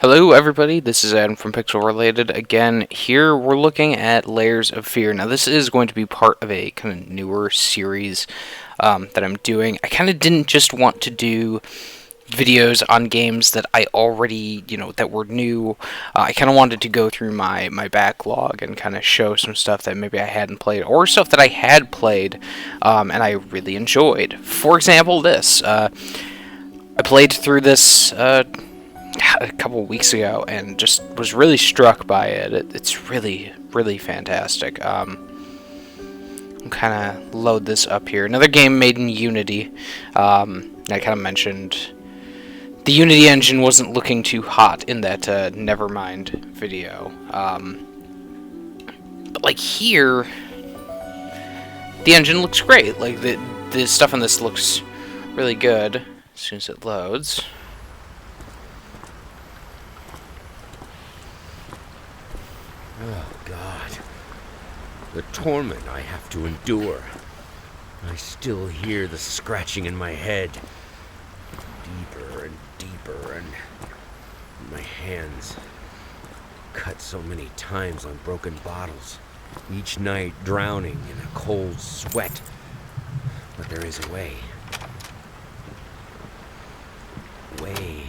Hello everybody, this is Adam from Pixel Related. Again, here we're looking at Layers of Fear. Now this is going to be part of a kind of newer series that I'm doing. I kind of didn't just want to do videos on games that I already, that were new. I kind of wanted to go through my backlog and kind of show some stuff that maybe I hadn't played, or stuff that I had played and I really enjoyed. For example, this. I played through this a couple weeks ago and just was really struck by it. It's really, really fantastic. I'm kind of load this up here. Another game made in Unity. I kind of mentioned the Unity engine wasn't looking too hot in that Nevermind video. But like here, the engine looks great. Like the stuff in this looks really good as soon as it loads. Oh, God. The torment I have to endure. I still hear the scratching in my head. Deeper and deeper, and my hands cut so many times on broken bottles. Each night drowning in a cold sweat. But there is a way. A way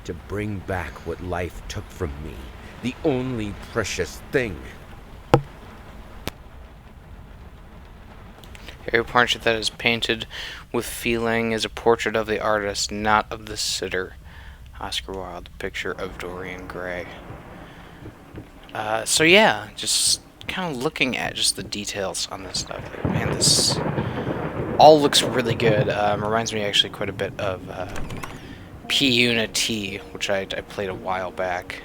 to bring back what life took from me. The only precious thing. A portrait that is painted with feeling is a portrait of the artist, not of the sitter. Oscar Wilde, picture of Dorian Gray. So yeah, just kind of looking at just the details on this stuff. Man, this all looks really good. Reminds me actually quite a bit of P-Unity, which I played a while back.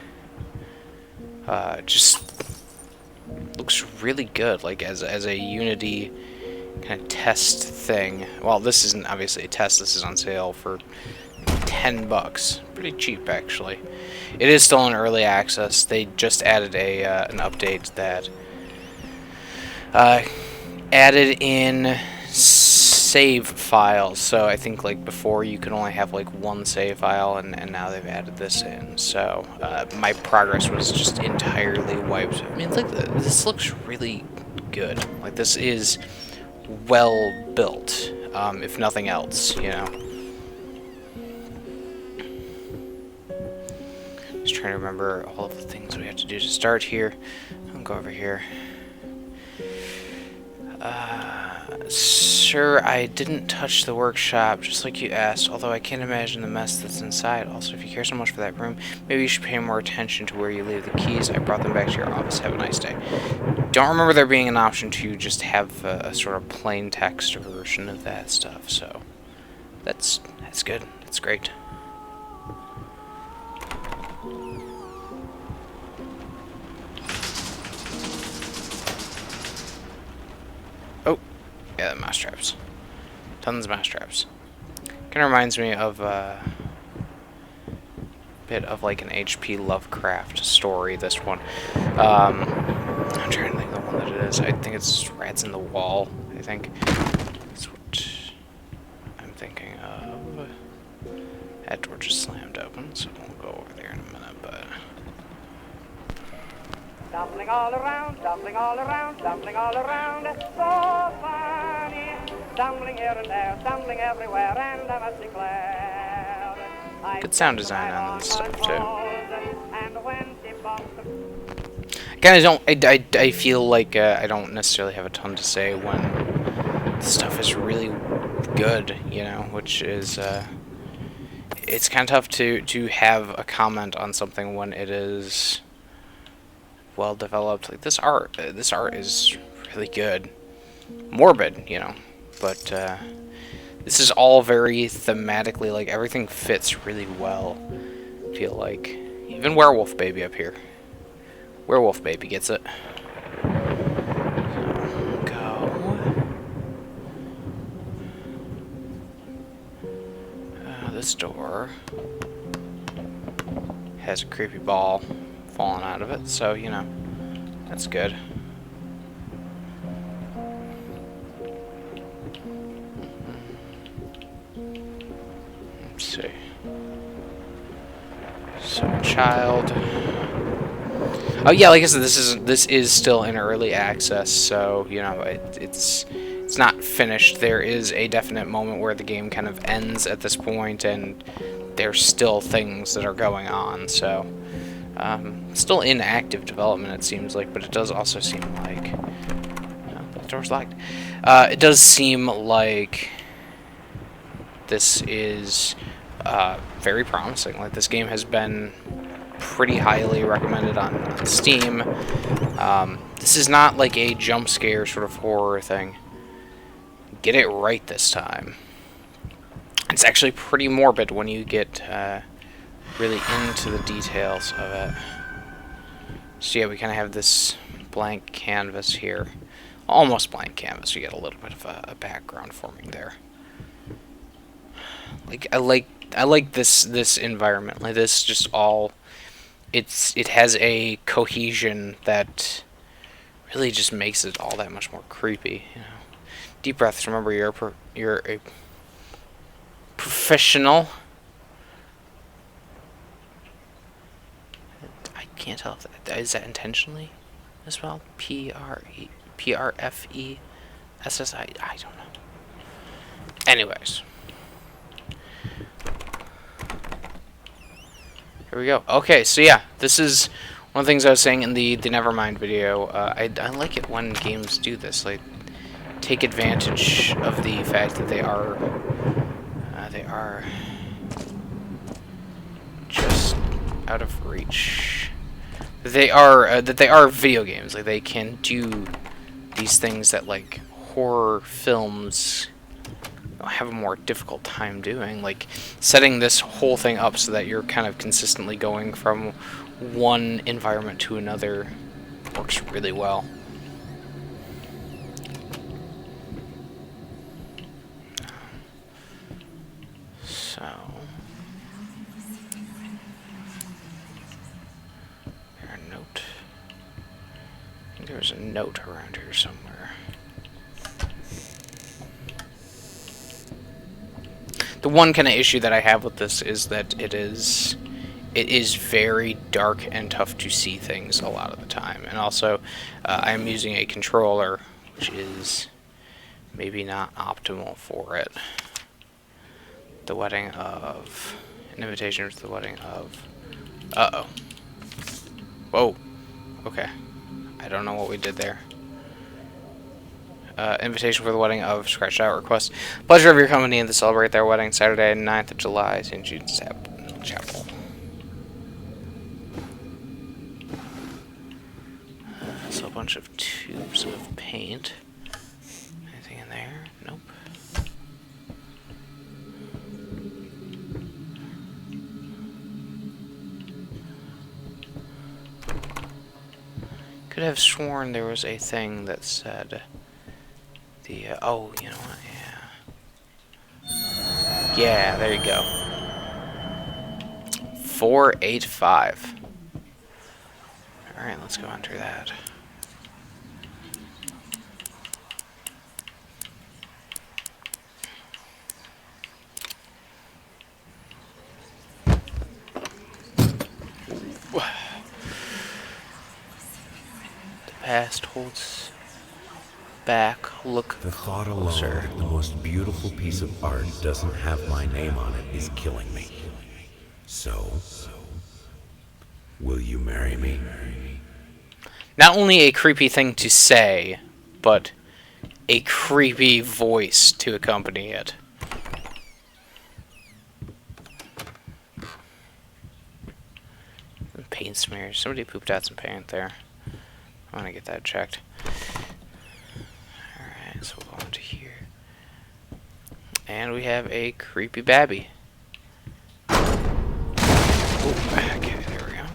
Just looks really good, like as a Unity kind of test thing. Well, this isn't obviously a test. This is on sale for $10, pretty cheap actually. It is still in early access. They just added an update that added in save files. So I think like before you could only have like one save file, and now they've added this in. So my progress was just entirely wiped. I mean, like this looks really good. Like this is well built, if nothing else, Just trying to remember all of the things we have to do to start here. I'll go over here. Sir, I didn't touch the workshop, just like you asked, although I can't imagine the mess that's inside. Also, if you care so much for that room, maybe you should pay more attention to where you leave the keys. I brought them back to your office. Have a nice day. Don't remember there being an option to just have a sort of plain text version of that stuff, so that's good. That's great. Oh, yeah, the mouse traps. Tons of mouse traps. Kind of reminds me of a bit of like an H.P. Lovecraft story, this one. I'm trying to think of the one that it is. I think it's Rats in the Wall, I think. That's what I'm thinking of. That door just slammed open, so we'll go over there in a minute, but... Stumbling all around, stumbling all around, stumbling all around, so funny. Stumbling here and there, stumbling everywhere, and I must declare good sound design on this stuff, too. And when she bumped I feel like I don't necessarily have a ton to say when the stuff is really good, which is, it's kind of tough to have a comment on something when it is well developed. Like this art is really good. Morbid, but this is all very thematically, like everything fits really well. I feel like even Werewolf Baby up here. Werewolf Baby gets it. So, go. This door has a creepy ball falling out of it, so that's good. Let's see. So child. Oh yeah, like I said, this is still in early access, so you know it's not finished. There is a definite moment where the game kind of ends at this point, and there's still things that are going on. So still in active development, it seems like, but it does also seem like the door's locked. It does seem like this is very promising. Like this game has been pretty highly recommended on Steam. This is not like a jump scare sort of horror thing. Get it right this time. It's actually pretty morbid when you get really into the details of it. So yeah, we kind of have this blank canvas here. Almost blank canvas. You get a little bit of a background forming there. Like I like this environment. Like this just all it has a cohesion that really just makes it all that much more creepy, you know. Deep breaths. Remember, you're a professional. I can't tell if that is that intentionally as well. PRFESSI. I don't know. Anyways. Here we go. Okay, so yeah, this is one of the things I was saying in the Nevermind video. I like it when games do this, like take advantage of the fact that they are just out of reach. They are video games. Like they can do these things that like horror films have a more difficult time doing, like setting this whole thing up so that you're kind of consistently going from one environment to another works really well. So there a note. I think there's a note around here somewhere. The one kind of issue that I have with this is that it is very dark and tough to see things a lot of the time. And also, I'm using a controller, which is maybe not optimal for it. The wedding of... An invitation to the wedding of... Uh-oh. Whoa. Okay. I don't know what we did there. Invitation for the wedding of scratched out request. Pleasure of your company and to celebrate their wedding Saturday, 9th of July, St. Jude's Chapel. So a bunch of tubes of paint. Anything in there? Nope. Could have sworn there was a thing that said... oh, you know what, yeah. Yeah, there you go. 485. Alright, let's go enter that. The past holds... back, look The thought closer. alone that the most beautiful piece of art doesn't have my name on it is killing me. So, will you marry me? Not only a creepy thing to say, but a creepy voice to accompany it. Paint smears. Somebody pooped out some paint there. I want to get that checked. Alright, so we'll go into here. And we have a creepy babby. Oh, okay, there we go.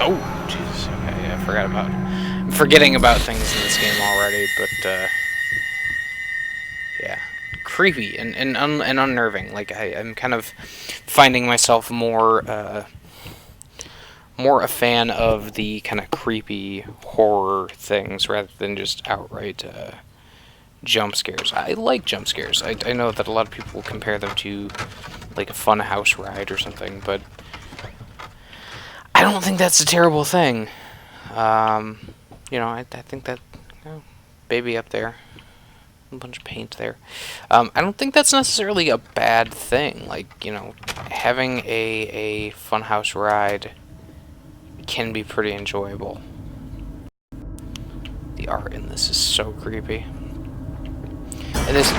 Oh, Jesus. Okay, yeah, I forgot about... I'm forgetting about things in this game already, but, yeah. creepy and unnerving. Like I'm kind of finding myself more more a fan of the kind of creepy horror things rather than just outright jump scares. I like jump scares. I know that a lot of people compare them to like a fun house ride or something, but I don't think that's a terrible thing. You know, I think that, you know, baby up there, a bunch of paint there. I don't think that's necessarily a bad thing. Like, you know, having a funhouse ride can be pretty enjoyable. The art in this is so creepy. And this...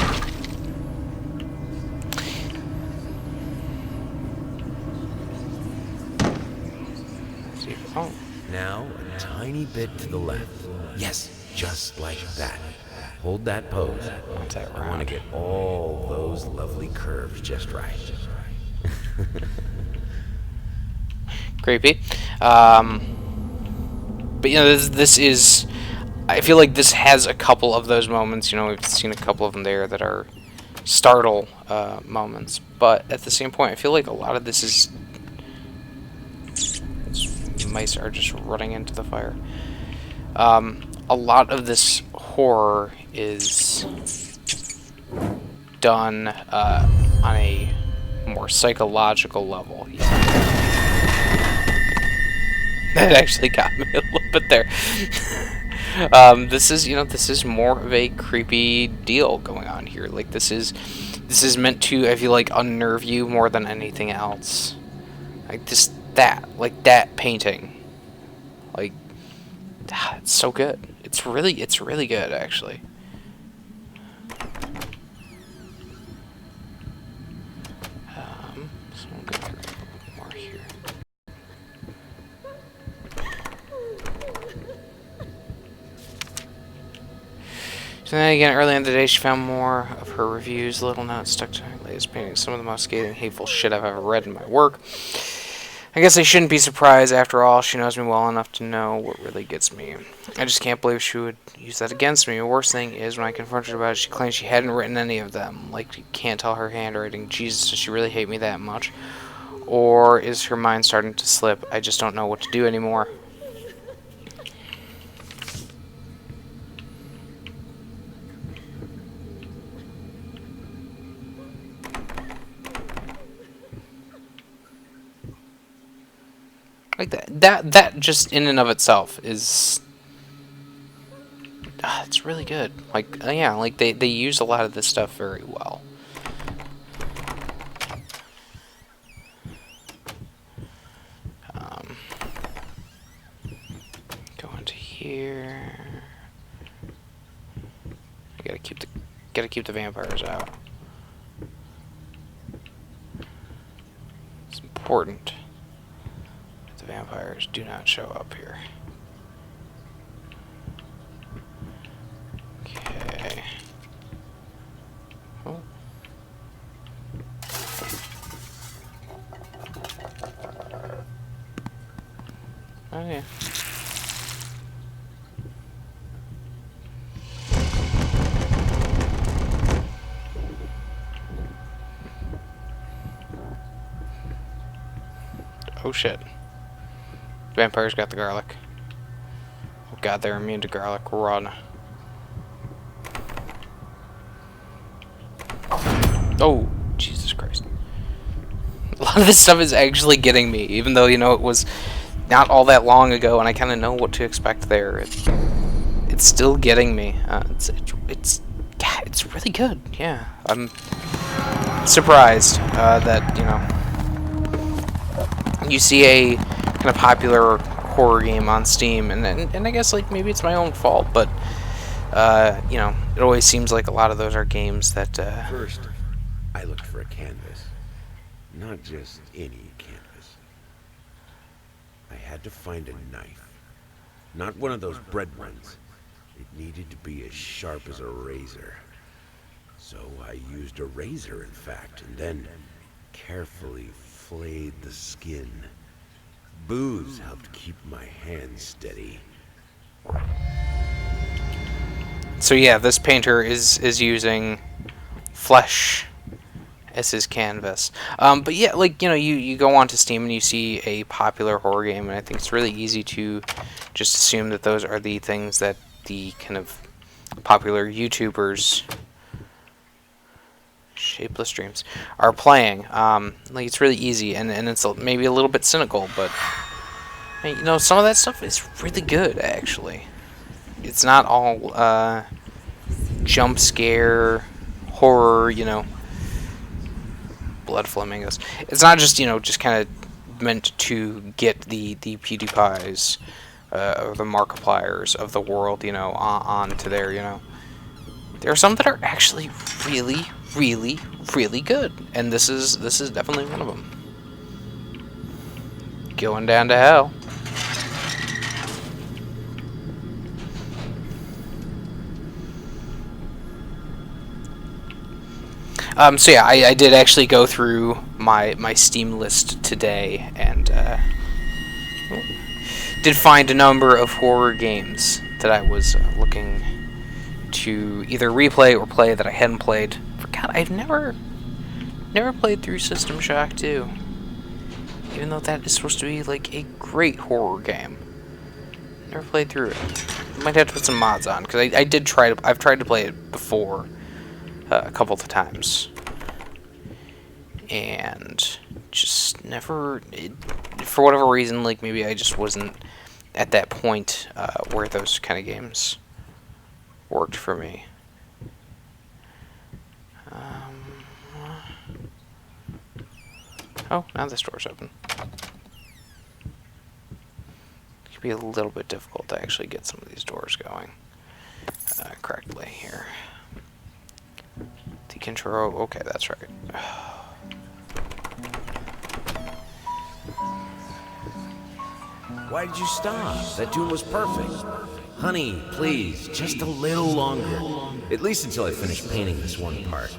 Oh. Now, a tiny bit to the left. Yes, just like that. Hold that pose. I want to get all those lovely curves just right. Creepy. But you know, this is... I feel like this has a couple of those moments. You know, we've seen a couple of them there that are startle moments. But at the same point, I feel like a lot of this is... Mice are just running into the fire. A lot of this horror is done on a more psychological level. That actually got me a little bit there. This is, you know, this is more of a creepy deal going on here. Like this is meant to, I feel like, unnerve you more than anything else. Like that painting, like, it's so good. It's really good, actually. So I'm gonna do a little bit more here. So then again, early in the day, she found more of her reviews, little notes stuck to her latest painting. Some of the most scathing, hateful shit I've ever read in my work. I guess I shouldn't be surprised. After all, she knows me well enough to know what really gets me. I just can't believe she would use that against me. The worst thing is, when I confronted her about it, she claimed she hadn't written any of them. Like, you can't tell her handwriting. Jesus, does she really hate me that much? Or is her mind starting to slip? I just don't know what to do anymore. Like that just in and of itself is... it's really good. Like, yeah, like they use a lot of this stuff very well. Go into here. I gotta keep the vampires out. It's important. The vampires do not show up here. Okay. Oh. Oh yeah. Oh shit. Vampires got the garlic. Oh god, they're immune to garlic. Run. Oh, Jesus Christ. A lot of this stuff is actually getting me, even though, you know, it was not all that long ago and I kind of know what to expect there. It's still getting me. It's really good. Yeah, I'm surprised that, you know, you see a kind of popular horror game on Steam, and I guess, like, maybe it's my own fault, but you know, it always seems like a lot of those are games that First, I looked for a canvas. Not just any canvas. I had to find a knife. Not one of those bread ones. It needed to be as sharp as a razor. So I used a razor, in fact, and then carefully flayed the skin. Booze helped keep my hands steady. So yeah, this painter is using flesh as his canvas. But yeah, like, you know, you go onto Steam and you see a popular horror game, and I think it's really easy to just assume that those are the things that the kind of popular YouTubers, shapeless dreams, are playing. Like, it's really easy, and it's maybe a little bit cynical, but you know, some of that stuff is really good, actually. It's not all jump scare horror, you know, blood flamingos. It's not just, you know, just kind of meant to get the PewDiePies or the Markipliers of the world, you know, onto there, you know. There are some that are actually really, really, really good, and this is definitely one of them. Going down to hell. So yeah, I did actually go through my Steam list today, and did find a number of horror games that I was looking to either replay or play that I hadn't played. Forgot I've never played through System Shock 2, even though that is supposed to be like a great horror game. Never played through it. Might have to put some mods on, because I've tried to play it before. A couple of times, and just never, for whatever reason, like maybe I just wasn't at that point where those kind of games worked for me. Oh, now this door's open. It could be a little bit difficult to actually get some of these doors going correctly here. The control, okay, that's right. Why did you stop? That tune was perfect. Honey, please, just a little longer. At least until I finish painting this one part.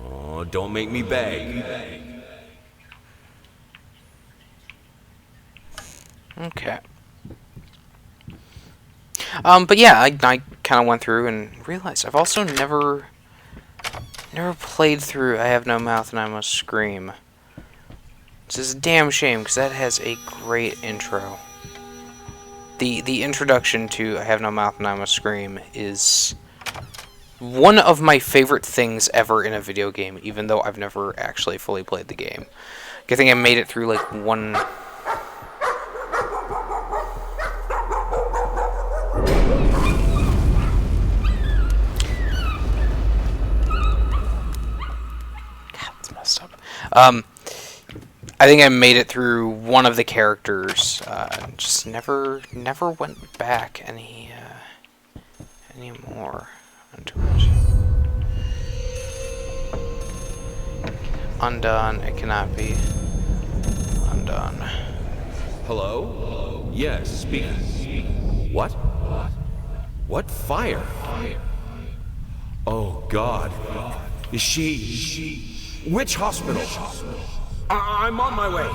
Oh, don't make me beg. Okay. But yeah, I kind of went through and realized I've also never played through I Have No Mouth and I Must Scream. This is a damn shame, because that has a great intro. The introduction to I Have No Mouth and I Must Scream is one of my favorite things ever in a video game, even though I've never actually fully played the game. I think I made it through like one... I think I made it through one of the characters. Just never went back any more into it. Undone. It cannot be undone. Hello? Yes, speaking. What? What fire? Oh, God. Is she... Which hospital? I'm on my way.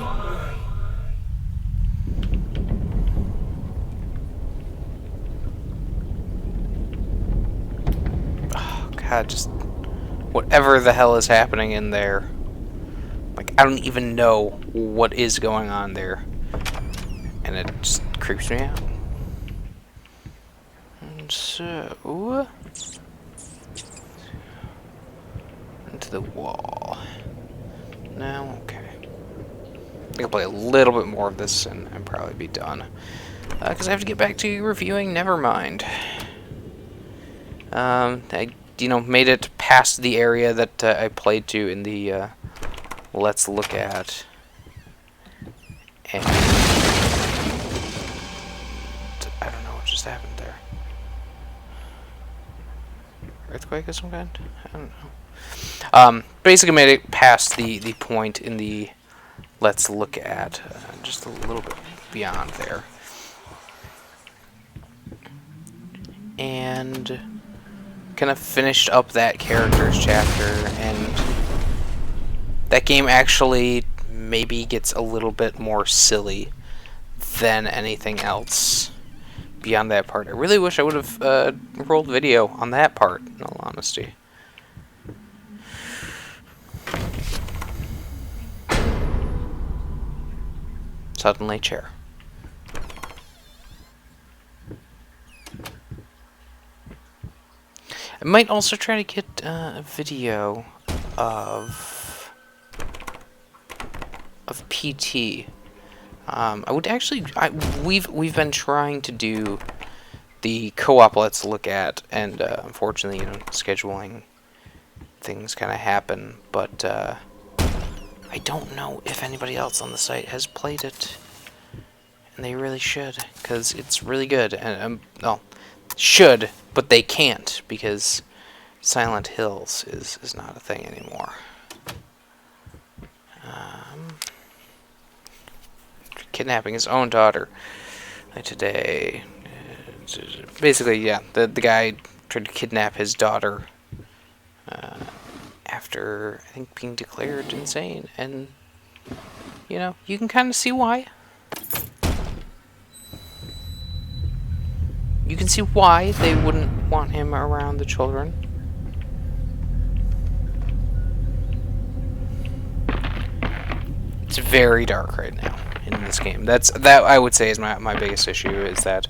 Oh, God, just... whatever the hell is happening in there. Like, I don't even know what is going on there. And it just creeps me out. And so... into the wall. No, okay. I can play a little bit more of this and probably be done. Because I have to get back to reviewing Nevermind. I, you know, made it past the area that I played to in the Let's Look At. And I don't know what just happened there. Earthquake of some kind? I don't know. Basically made it past the point in the Let's Look At, just a little bit beyond there. And kind of finished up that character's chapter, and that game actually maybe gets a little bit more silly than anything else beyond that part. I really wish I would have rolled video on that part, in all honesty. suddenly chair. I might also try to get a video of PT. I would actually. We've been trying to do the co-op Let's Look At, and unfortunately, you know, scheduling things kind of happen. But I don't know if anybody else on the site has played it, and they really should, because it's really good. And well, should, but they can't, because Silent Hills is not a thing anymore. Kidnapping his own daughter today. Basically, yeah, the guy tried to kidnap his daughter after, I think, being declared insane, and you know, you can kind of see why. You can see why they wouldn't want him around the children. It's very dark right now in this game. That I would say is my biggest issue, is that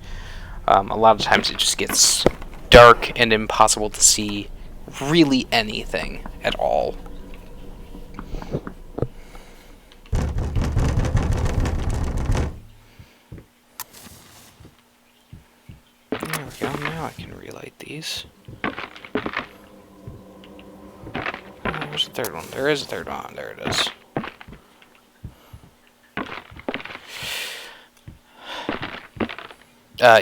a lot of times it just gets dark and impossible to see really anything at all. There we go, now I can relight these. There's a third one. There is a third one. There it is.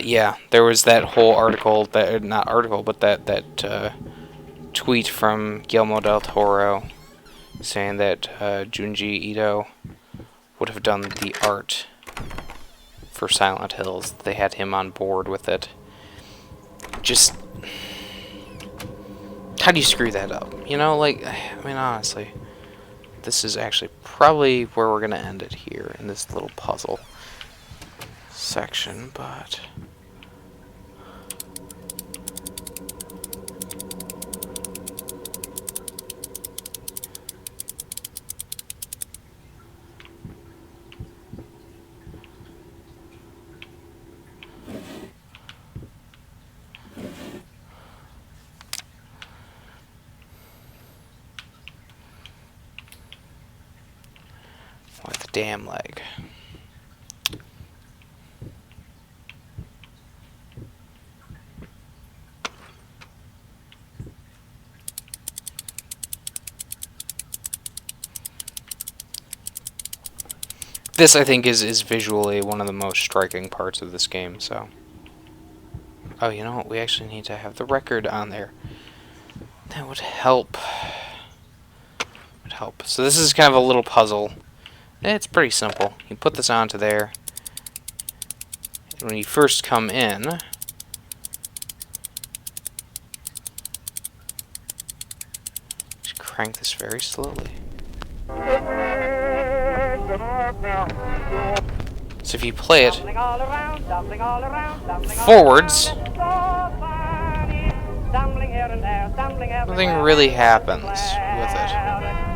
Yeah, there was that whole article, not article, but that tweet from Guillermo del Toro saying that Junji Ito would have done the art for Silent Hills. They had him on board with it. Just, how do you screw that up? You know, like, I mean, honestly, this is actually probably where we're gonna end it here in this little puzzle section, but with the damn leg. This, I think, is visually one of the most striking parts of this game, so. Oh, you know what? We actually need to have the record on there. That would help. Would help. So this is kind of a little puzzle. It's pretty simple. You put this onto there. And when you first come in, just crank this very slowly. So if you play it forwards, nothing really happens with it.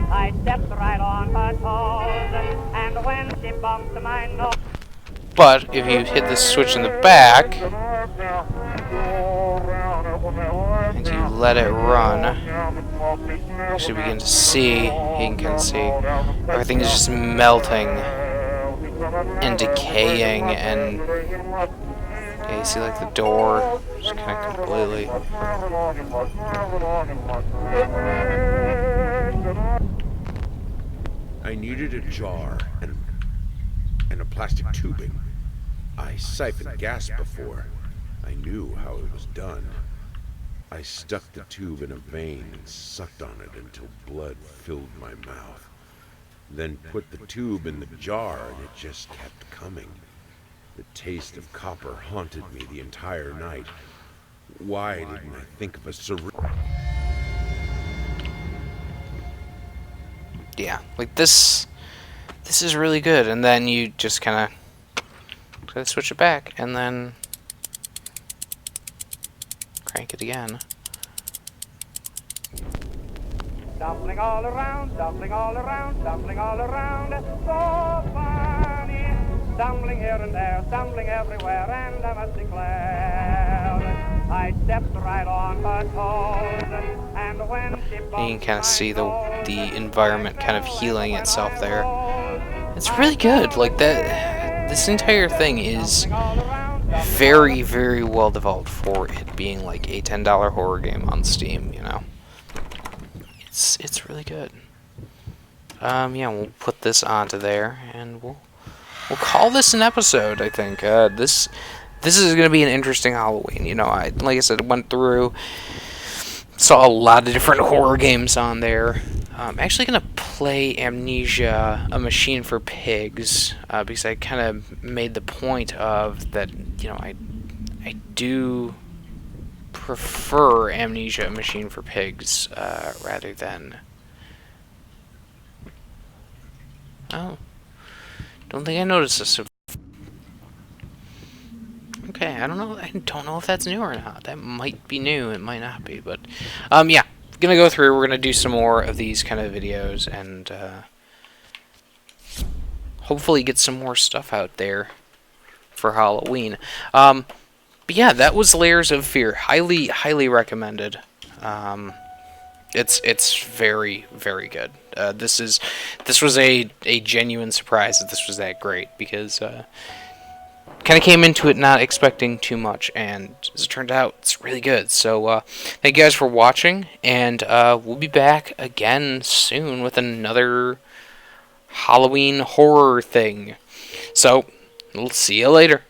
I stepped right on her toes, and when she bumped my nose. But if you hit the switch in the back and you let it run, you should begin to see, you can see, everything is just melting and decaying, and yeah, you see like the door just kind of completely. I needed a jar and a plastic tubing. I siphoned gas before. I knew how it was done. I stuck the tube in a vein and sucked on it until blood filled my mouth. Then put the tube in the jar and it just kept coming. The taste of copper haunted me the entire night. Why didn't I think of a syringe? Yeah, like this is really good, and then you just kind of switch it back, and then crank it again. Dumpling all around, dumpling all around, dumpling all around. So funny, stumbling here and there, stumbling everywhere, and I must declare I stepped right on her toes, and when she You can kind of see the environment kind of healing itself there. It's really good. Like that, this entire thing is very, very well developed for it being like a $10 horror game on Steam. You know, it's really good. Yeah, we'll put this onto there, and we'll call this an episode. I think this is going to be an interesting Halloween. You know, like I said, went through, saw a lot of different horror games on there. I'm actually going to play Amnesia: A Machine for Pigs because I kind of made the point of that. You know, I do prefer Amnesia: A Machine for Pigs rather than. Oh, don't think I noticed this. Okay, I don't know. I don't know if that's new or not. That might be new. It might not be, but yeah. Gonna go through. We're gonna do some more of these kind of videos and hopefully get some more stuff out there for Halloween. But yeah, that was Layers of Fear. Highly recommended. It's very, very good. This was a genuine surprise that this was that great because kind of came into it not expecting too much, and as it turned out, it's really good. So thank you guys for watching, and we'll be back again soon with another Halloween horror thing. So we'll see you later.